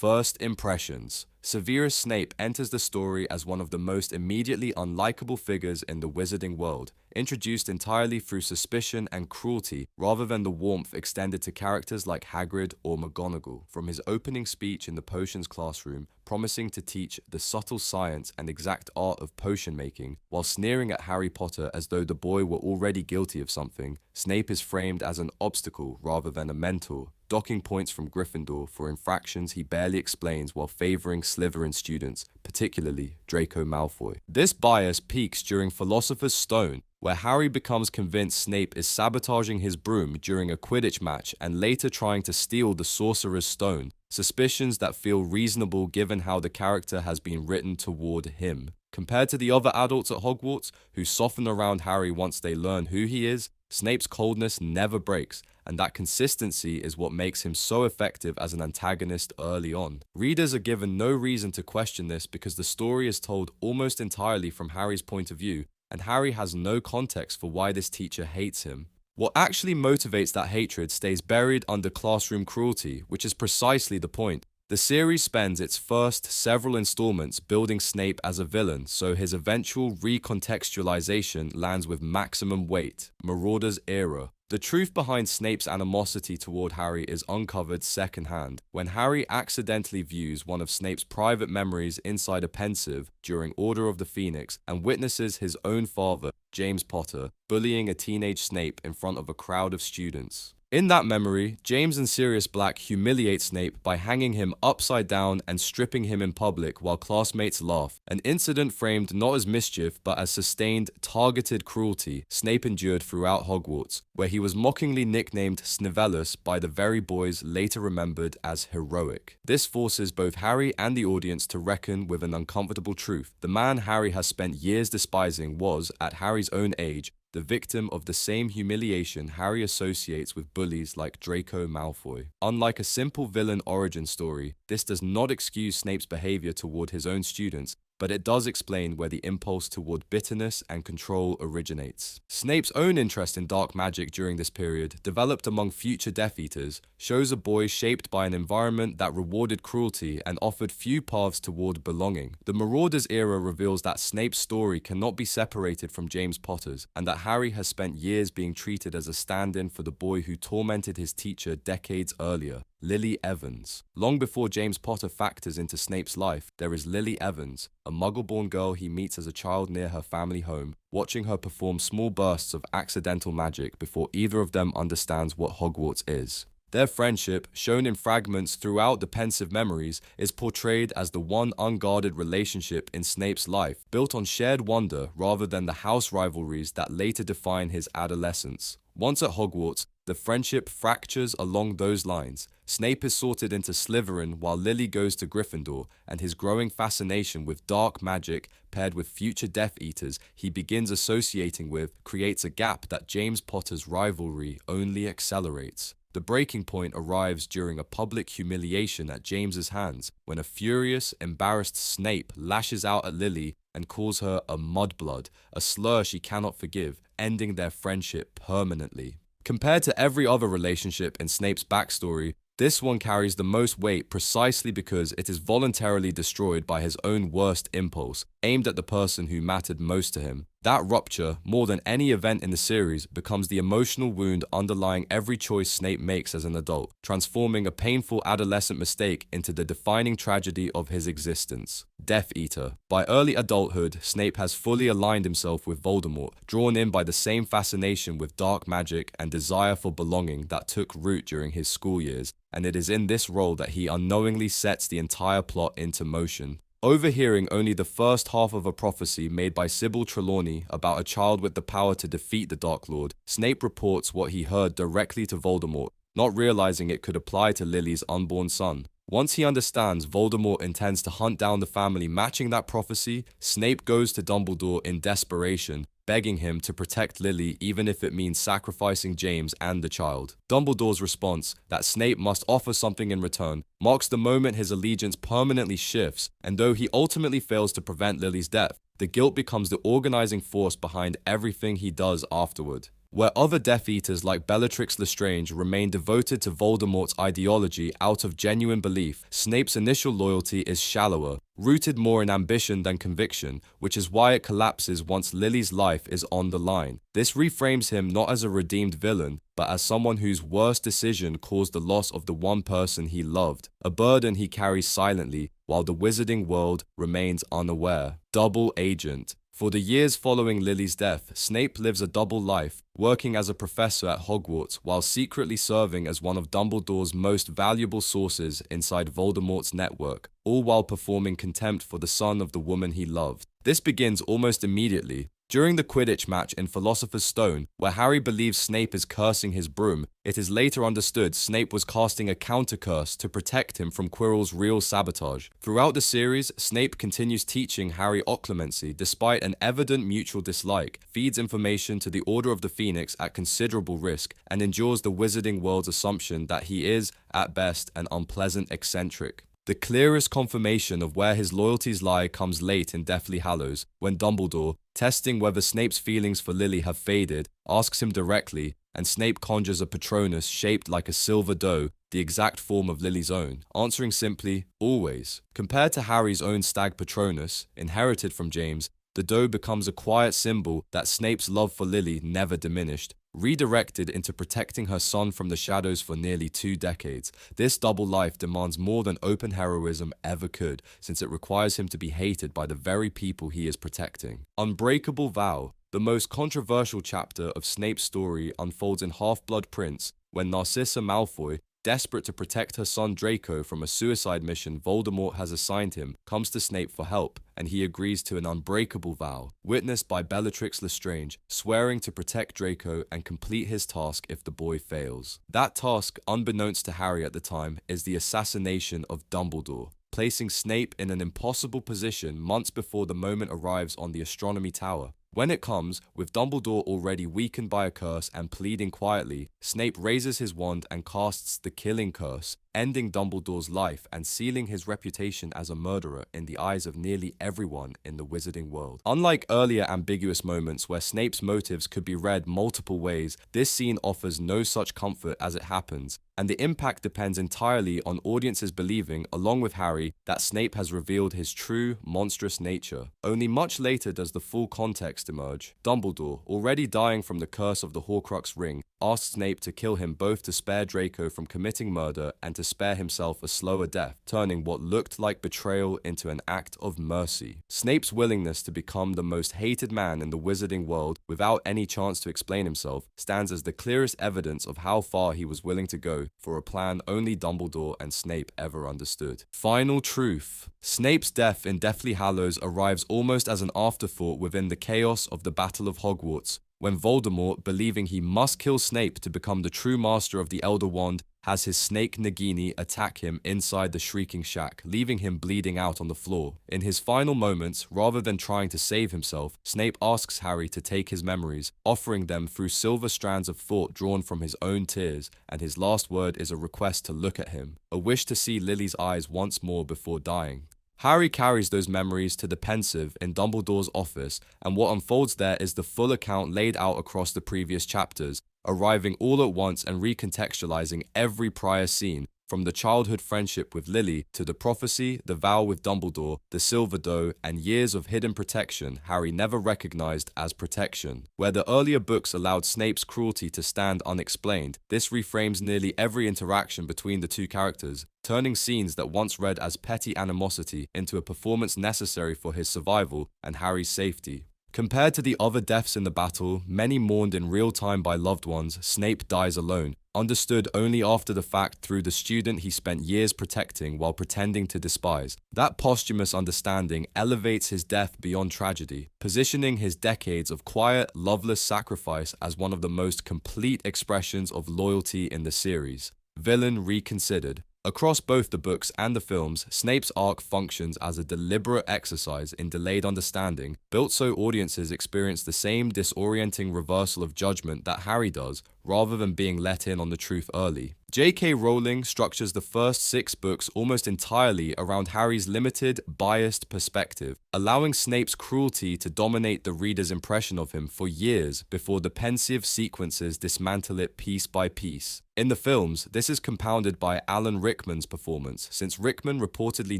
First impressions. Severus Snape enters the story as one of the most immediately unlikable figures in the wizarding world, introduced entirely through suspicion and cruelty rather than the warmth extended to characters like Hagrid or McGonagall. From his opening speech in the potions classroom, promising to teach the subtle science and exact art of potion making, while sneering at Harry Potter as though the boy were already guilty of something, Snape is framed as an obstacle rather than a mentor, docking points from Gryffindor for infractions he barely explains while favoring Slytherin students, particularly Draco Malfoy. This bias peaks during Philosopher's Stone, where Harry becomes convinced Snape is sabotaging his broom during a Quidditch match and later trying to steal the Sorcerer's Stone, suspicions that feel reasonable given how the character has been written toward him. Compared to the other adults at Hogwarts, who soften around Harry once they learn who he is, Snape's coldness never breaks, and that consistency is what makes him so effective as an antagonist early on. Readers are given no reason to question this because the story is told almost entirely from Harry's point of view, and Harry has no context for why this teacher hates him. What actually motivates that hatred stays buried under classroom cruelty, which is precisely the point. The series spends its first several installments building Snape as a villain, so his eventual recontextualization lands with maximum weight. Marauders era. The truth behind Snape's animosity toward Harry is uncovered secondhand when Harry accidentally views one of Snape's private memories inside a pensieve during Order of the Phoenix and witnesses his own father, James Potter, bullying a teenage Snape in front of a crowd of students. In that memory, James and Sirius Black humiliate Snape by hanging him upside down and stripping him in public while classmates laugh, an incident framed not as mischief but as sustained, targeted cruelty Snape endured throughout Hogwarts, where he was mockingly nicknamed Snivellus by the very boys later remembered as heroic. This forces both Harry and the audience to reckon with an uncomfortable truth. The man Harry has spent years despising was, at Harry's own age, the victim of the same humiliation Harry associates with bullies like Draco Malfoy. Unlike a simple villain origin story, this does not excuse Snape's behavior toward his own students, but it does explain where the impulse toward bitterness and control originates. Snape's own interest in dark magic during this period, developed among future Death Eaters, shows a boy shaped by an environment that rewarded cruelty and offered few paths toward belonging. The Marauders era reveals that Snape's story cannot be separated from James Potter's, and that Harry has spent years being treated as a stand-in for the boy who tormented his teacher decades earlier. Lily Evans. Long before James Potter factors into Snape's life, there is Lily Evans, a Muggle-born girl he meets as a child near her family home, watching her perform small bursts of accidental magic before either of them understands what Hogwarts is. Their friendship, shown in fragments throughout the pensive memories, is portrayed as the one unguarded relationship in Snape's life, built on shared wonder rather than the house rivalries that later define his adolescence. Once at Hogwarts, the friendship fractures along those lines. Snape is sorted into Slytherin while Lily goes to Gryffindor, and his growing fascination with dark magic paired with future Death Eaters he begins associating with creates a gap that James Potter's rivalry only accelerates. The breaking point arrives during a public humiliation at James's hands, when a furious, embarrassed Snape lashes out at Lily and calls her a mudblood, a slur she cannot forgive, ending their friendship permanently. Compared to every other relationship in Snape's backstory, this one carries the most weight precisely because it is voluntarily destroyed by his own worst impulse, aimed at the person who mattered most to him. That rupture, more than any event in the series, becomes the emotional wound underlying every choice Snape makes as an adult, transforming a painful adolescent mistake into the defining tragedy of his existence. Death Eater. By early adulthood, Snape has fully aligned himself with Voldemort, drawn in by the same fascination with dark magic and desire for belonging that took root during his school years, and it is in this role that he unknowingly sets the entire plot into motion. Overhearing only the first half of a prophecy made by Sybil Trelawney about a child with the power to defeat the Dark Lord, Snape reports what he heard directly to Voldemort, not realizing it could apply to Lily's unborn son. Once he understands Voldemort intends to hunt down the family matching that prophecy, Snape goes to Dumbledore in desperation, begging him to protect Lily even if it means sacrificing James and the child. Dumbledore's response, that Snape must offer something in return, marks the moment his allegiance permanently shifts, and though he ultimately fails to prevent Lily's death, the guilt becomes the organizing force behind everything he does afterward. Where other Death Eaters like Bellatrix Lestrange remain devoted to Voldemort's ideology out of genuine belief, Snape's initial loyalty is shallower, rooted more in ambition than conviction, which is why it collapses once Lily's life is on the line. This reframes him not as a redeemed villain, but as someone whose worst decision caused the loss of the one person he loved, a burden he carries silently while the wizarding world remains unaware. Double agent. For the years following Lily's death, Snape lives a double life, working as a professor at Hogwarts while secretly serving as one of Dumbledore's most valuable sources inside Voldemort's network, all while performing contempt for the son of the woman he loved. This begins almost immediately. During the Quidditch match in Philosopher's Stone, where Harry believes Snape is cursing his broom, it is later understood Snape was casting a counter-curse to protect him from Quirrell's real sabotage. Throughout the series, Snape continues teaching Harry occlumency despite an evident mutual dislike, feeds information to the Order of the Phoenix at considerable risk, and endures the wizarding world's assumption that he is, at best, an unpleasant eccentric. The clearest confirmation of where his loyalties lie comes late in Deathly Hallows, when Dumbledore, testing whether Snape's feelings for Lily have faded, asks him directly, and Snape conjures a Patronus shaped like a silver doe, the exact form of Lily's own, answering simply, always. Compared to Harry's own stag Patronus, inherited from James, the doe becomes a quiet symbol that Snape's love for Lily never diminished. Redirected into protecting her son from the shadows for nearly 2 decades, this double life demands more than open heroism ever could, since it requires him to be hated by the very people he is protecting. Unbreakable Vow. The most controversial chapter of Snape's story unfolds in Half-Blood Prince, when Narcissa Malfoy, desperate to protect her son Draco from a suicide mission Voldemort has assigned him, comes to Snape for help, and he agrees to an unbreakable vow, witnessed by Bellatrix Lestrange, swearing to protect Draco and complete his task if the boy fails. That task, unbeknownst to Harry at the time, is the assassination of Dumbledore, placing Snape in an impossible position months before the moment arrives on the Astronomy Tower. When it comes, with Dumbledore already weakened by a curse and pleading quietly, Snape raises his wand and casts the killing curse, ending Dumbledore's life and sealing his reputation as a murderer in the eyes of nearly everyone in the wizarding world. Unlike earlier ambiguous moments where Snape's motives could be read multiple ways, this scene offers no such comfort as it happens, and the impact depends entirely on audiences believing, along with Harry, that Snape has revealed his true, monstrous nature. Only much later does the full context emerge. Dumbledore, already dying from the curse of the Horcrux ring, asks Snape to kill him both to spare Draco from committing murder and to spare himself a slower death, turning what looked like betrayal into an act of mercy. Snape's willingness to become the most hated man in the wizarding world without any chance to explain himself stands as the clearest evidence of how far he was willing to go for a plan only Dumbledore and Snape ever understood. Final truth. Snape's death in Deathly Hallows arrives almost as an afterthought within the chaos of the Battle of Hogwarts, when Voldemort, believing he must kill Snape to become the true master of the Elder Wand, has his snake Nagini attack him inside the Shrieking Shack, leaving him bleeding out on the floor. In his final moments, rather than trying to save himself, Snape asks Harry to take his memories, offering them through silver strands of thought drawn from his own tears, and his last word is a request to look at him, a wish to see Lily's eyes once more before dying. Harry carries those memories to the Pensieve in Dumbledore's office, and what unfolds there is the full account laid out across the previous chapters, arriving all at once and recontextualizing every prior scene, from the childhood friendship with Lily to the prophecy, the vow with Dumbledore, the Silver Doe, and years of hidden protection Harry never recognized as protection. Where the earlier books allowed Snape's cruelty to stand unexplained, this reframes nearly every interaction between the two characters, turning scenes that once read as petty animosity into a performance necessary for his survival and Harry's safety. Compared to the other deaths in the battle, many mourned in real time by loved ones, Snape dies alone, understood only after the fact through the student he spent years protecting while pretending to despise. That posthumous understanding elevates his death beyond tragedy, positioning his decades of quiet, loveless sacrifice as one of the most complete expressions of loyalty in the series. Villain Reconsidered. Across both the books and the films, Snape's arc functions as a deliberate exercise in delayed understanding, built so audiences experience the same disorienting reversal of judgment that Harry does, rather than being let in on the truth early. J.K. Rowling structures the first 6 books almost entirely around Harry's limited, biased perspective, allowing Snape's cruelty to dominate the reader's impression of him for years before the pensive sequences dismantle it piece by piece. In the films, this is compounded by Alan Rickman's performance, since Rickman reportedly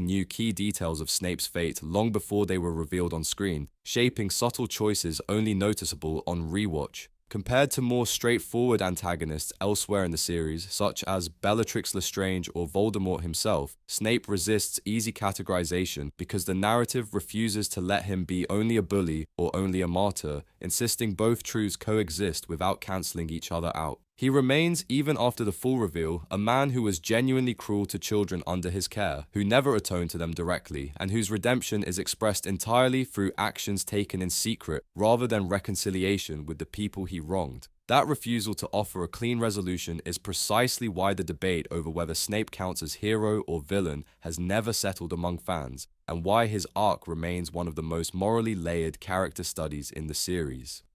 knew key details of Snape's fate long before they were revealed on screen, shaping subtle choices only noticeable on rewatch. Compared to more straightforward antagonists elsewhere in the series, such as Bellatrix Lestrange or Voldemort himself, Snape resists easy categorization because the narrative refuses to let him be only a bully or only a martyr, insisting both truths coexist without cancelling each other out. He remains, even after the full reveal, a man who was genuinely cruel to children under his care, who never atoned to them directly, and whose redemption is expressed entirely through actions taken in secret rather than reconciliation with the people he wronged. That refusal to offer a clean resolution is precisely why the debate over whether Snape counts as hero or villain has never settled among fans, and why his arc remains one of the most morally layered character studies in the series.